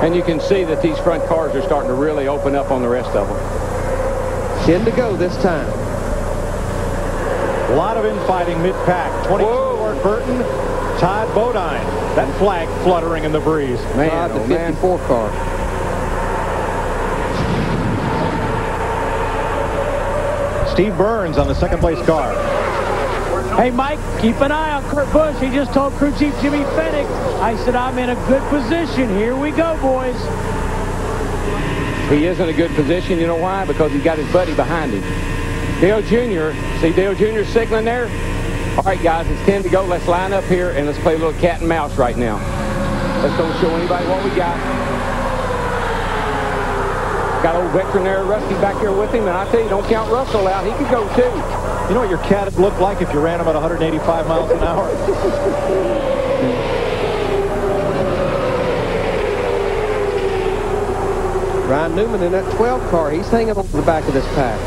And you can see that these front cars are starting to really open up on the rest of them. 10 to go this time. A lot of infighting mid-pack. 22 Ward Burton, Todd Bodine. That flag fluttering in the breeze. Man, the 54 car. Steve Burns on the second place car. Hey, Mike, keep an eye on Kurt Busch. He just told crew chief Jimmy Fennick, I said, I'm in a good position. Here we go, boys. He is in a good position. You know why? Because he's got his buddy behind him. Dale Jr., see Dale Jr. signaling there? All right, guys, it's 10 to go. Let's line up here, and let's play a little cat and mouse right now. Let's don't show anybody what we got. Got old veteran there, Rusty, back here with him, and I tell you, don't count Russell out. He could go, too. You know what your cat would look like if you ran him at 185 miles an hour? Ryan Newman in that 12 car. He's hanging on the back of this pack.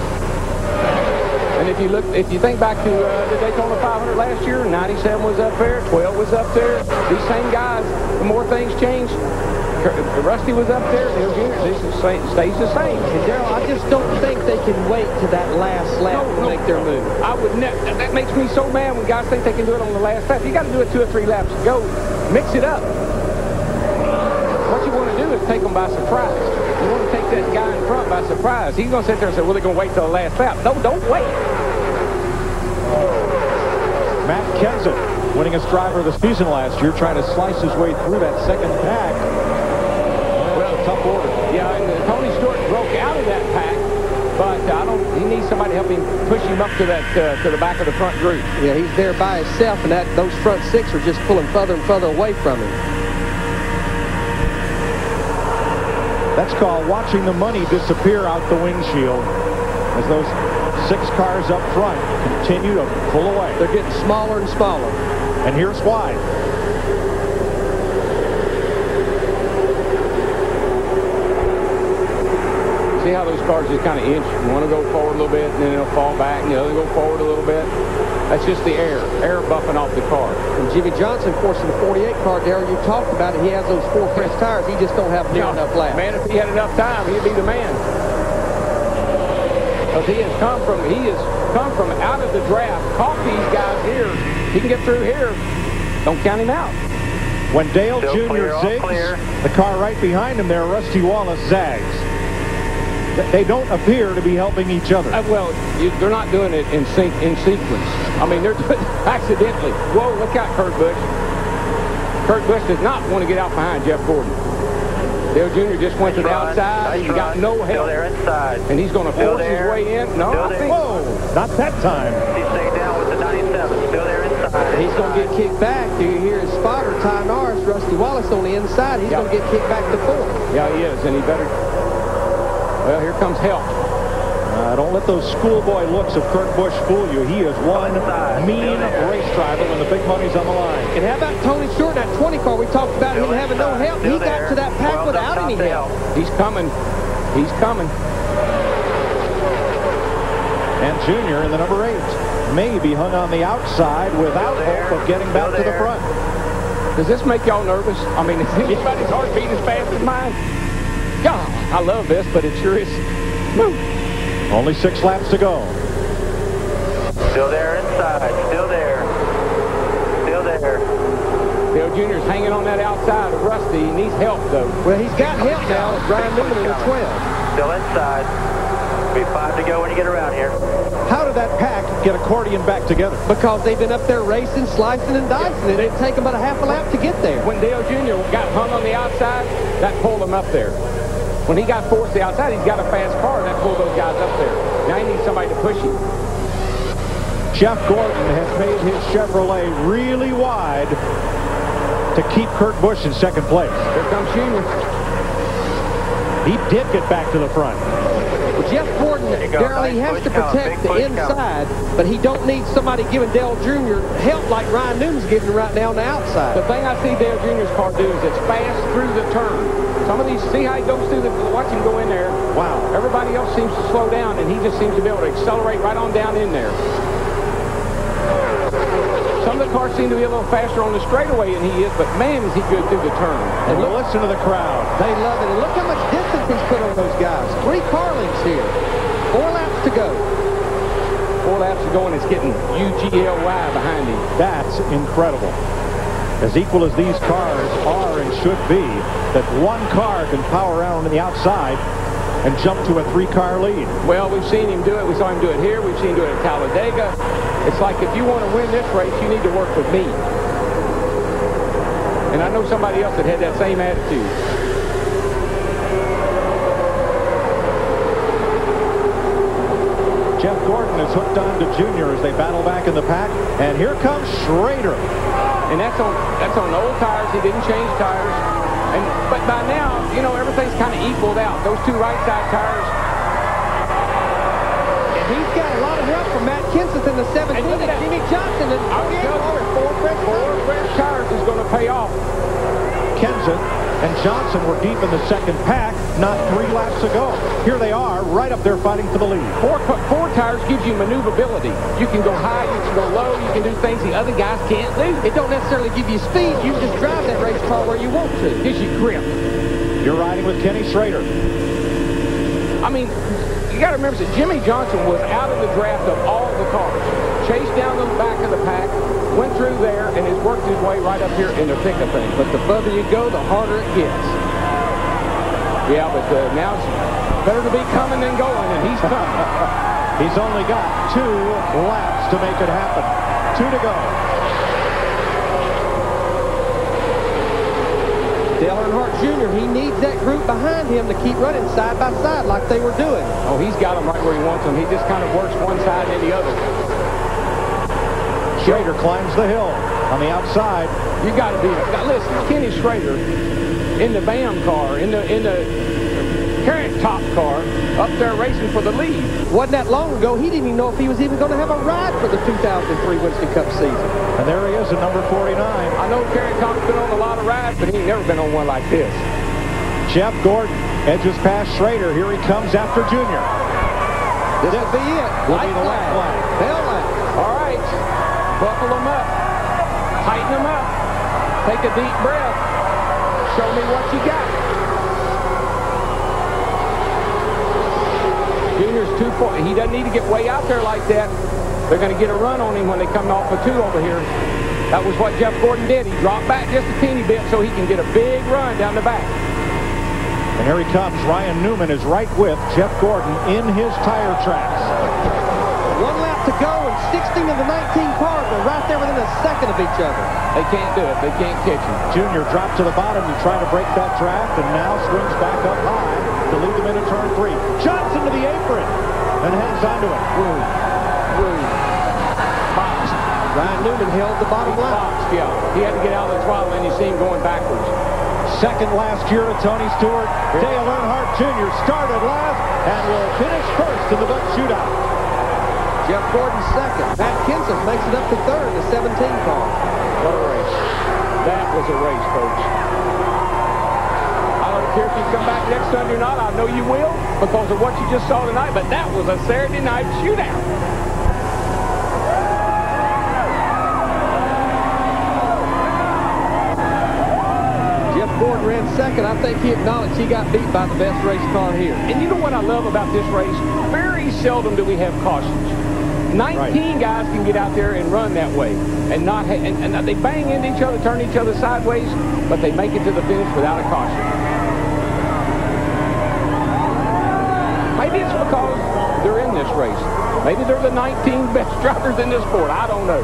And if you think back to the Daytona 500 last year, 97 was up there, 12 was up there. These same guys, the more things change. Rusty was up there. Dale Jr. stays the same. And Darrell, I just don't think they can wait to that last lap to make their move. I would never. That makes me so mad when guys think they can do it on the last lap. You got to do it 2 or 3 laps to go. Mix it up. What you want to do is take them by surprise. You want to take that guy in front by surprise. He's going to sit there and say, well, they're going to wait till the last lap. No, don't wait. Matt Kenseth, winningest driver of the season last year, trying to slice his way through that second pack. Tough order. Yeah, and Tony Stewart broke out of that pack, but he needs somebody to help him push him up to that to the back of the front group. Yeah, he's there by himself, and those front 6 are just pulling further and further away from him. That's called watching the money disappear out the windshield as those 6 cars up front continue to pull away. They're getting smaller and smaller. And here's why. See how those cars just kind of inch. One will go forward a little bit, and then they'll fall back, and the other will go forward a little bit. That's just the air buffing off the car. And Jimmy Johnson, of course, in the 48 car, Darrell, you talked about it. He has those 4 fresh tires. He just don't have near enough laps. Man, if he had enough time, he'd be the man. Because he has come from out of the draft, caught these guys here. He can get through here. Don't count him out. When Dale Jr. zigs, the car right behind him there, Rusty Wallace, zags. They don't appear to be helping each other. Well, they're not doing it in sequence. I mean, they're doing it accidentally. Whoa, look out, Kurt Busch. Kurt Busch does not want to get out behind Jeff Gordon. Dale Jr. just went to the outside. He's got no help. There inside. And he's going to force his way in. No, I think. Whoa, not that time. He's staying down with the 97. Still there inside. He's going to get kicked back. Do you hear his spotter, Ty Norris, Rusty Wallace on the inside? He's going to get kicked back to 4th. Yeah, he is, and he better. Well, here comes help. Don't let those schoolboy looks of Kurt Busch fool you. He is one mean race driver when the big money's on the line. And how about Tony Stewart in that 20 car? We talked about him having no help. He got to that pack without any help. He's coming. He's coming. And Junior in the number 8 may be hung on the outside without hope of getting back to the front. Does this make y'all nervous? I mean, is anybody's heart beating as fast as mine? God, I love this, but it sure is. Woo. Only 6 laps to go. Still there inside. Still there. Still there. Dale Jr.'s hanging on that outside of Rusty. He needs help, though. Well, he's got help now. It's Brian Newman in the 12. Still inside. Be 5 to go when you get around here. How did that pack get accordion back together? Because they've been up there racing, slicing, and dicing. It didn't take them but a half a lap to get there. When Dale Jr. got hung on the outside, that pulled him up there. When he got forced to the outside, he's got a fast car, and that pulled those guys up there. Now he needs somebody to push him. Jeff Gordon has made his Chevrolet really wide to keep Kurt Busch in second place. Here comes Junior. He did get back to the front. Well, Jeff Gordon, Darrell, he has to protect the inside, but he don't need somebody giving Dale Jr. help like Ryan Newman's giving right now on the outside. The thing I see Dale Jr.'s car do is it's fast through the turn. Some of these, see how he goes through the, watch him go in there. Wow. Everybody else seems to slow down, and he just seems to be able to accelerate right on down in there. Some of car seemed to be a little faster on the straightaway than he is, but man, is he good through the turn. And listen to the crowd. They love it. And look how much distance he's put on those guys. 3 car lengths here. 4 laps to go. 4 laps to go, and it's getting UGLY behind him. That's incredible. As equal as these cars are and should be, that one car can power around on the outside and jump to a 3-car lead. Well, we've seen him do it. We saw him do it here. We've seen him do it at Talladega. It's like, if you want to win this race, you need to work with me. And I know somebody else that had that same attitude. Jeff Gordon is hooked on to Junior as they battle back in the pack. And here comes Schrader. And that's on old tires. He didn't change tires. But by now, you know, everything's kind of equaled out. Those 2 right side tires. And he's got a lot of help from Matt Kenseth in the 17 and Jimmy Johnson. And four fresh tires is going to pay off. Kenseth and Johnson were deep in the second pack not 3 laps ago. Here they are, right up there fighting for the lead. Four tires gives you maneuverability. You can go high, you can go low, you can do things the other guys can't do. It don't necessarily give you speed. You just drive that race car where you want to. It gives you grip. You're riding with Kenny Schrader. I mean, you got to remember that Jimmy Johnson was out of the draft of all the cars. Chased down the back of the pack, went through there, and has worked his way right up here in the thick of things. But the further you go, the harder it gets. Yeah, but now it's better to be coming than going, and he's coming. He's only got 2 laps to make it happen. 2 to go. Dale Earnhardt Jr., he needs that group behind him to keep running side by side like they were doing. Oh, he's got them right where he wants them. He just kind of works one side and the other. Schrader climbs the hill on the outside. You got to be. Now listen, Kenny Schrader in the BAM car, in the Carrot Top car, up there racing for the lead. Wasn't that long ago, he didn't even know if he was even going to have a ride for the 2003 Winston Cup season. And there he is at number 49. I know Carrot Top's been on a lot of rides, but he ain't never been on one like this. Jeff Gordon edges past Schrader. Here he comes after Junior. This will be it. Will be the left flag. Hell lap. All right. Buckle them up. Tighten them up. Take a deep breath. Show me what you got. Junior's 2-4. He doesn't need to get way out there like that. They're going to get a run on him when they come off a 2 over here. That was what Jeff Gordon did. He dropped back just a teeny bit so he can get a big run down the back. And here he comes. Ryan Newman is right with Jeff Gordon in his tire tracks. 1 lap to go, and 16 of the 19 cars are right there within a second of each other. They can't do it. They can't catch him. Junior dropped to the bottom to try to break that draft, and now swings back up high to lead them into turn 3. Johnson to the apron and hangs onto it. Boxed. Ryan Newman held the bottom line. Boxed, yeah. He had to get out of the throttle, and you see him going backwards. Second last year to Tony Stewart. Dale Earnhardt Jr. started last and will finish first in the Buck Shootout. Jeff Gordon second. Matt Kenseth makes it up to third in the 17 car. What a race. That was a race, folks. I don't care if you come back next Sunday or not. I know you will because of what you just saw tonight, but that was a Saturday night shootout. Jeff Gordon ran second. I think he acknowledged he got beat by the best race car here. And you know what I love about this race? Very seldom do we have cautions. 19 guys can get out there and run that way, and not and they bang into each other, turn each other sideways, but they make it to the finish without a caution. Maybe it's because they're in this race. Maybe they're the 19 best drivers in this sport. I don't know.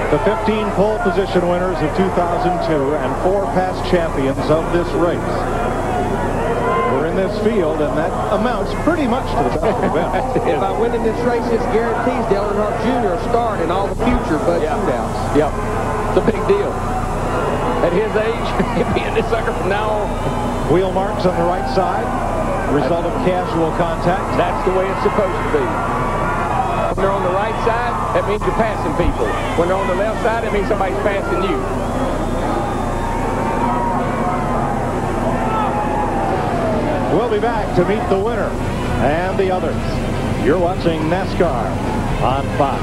The 15 pole position winners of 2002 and 4 past champions of this race were in this field, and that amounts pretty much to the best of the best. If I win in this race, this guarantees Dale Earnhardt Jr. a start in all the future Bud shootouts. Yep. It's a big deal. At his age, he'll be in this sucker from now on. Wheel marks on the right side, result of casual contact. That's the way it's supposed to be. When they're on the right side, that means you're passing people. When they're on the left side, that means somebody's passing you. We'll be back to meet the winner and the others. You're watching NASCAR on Fox.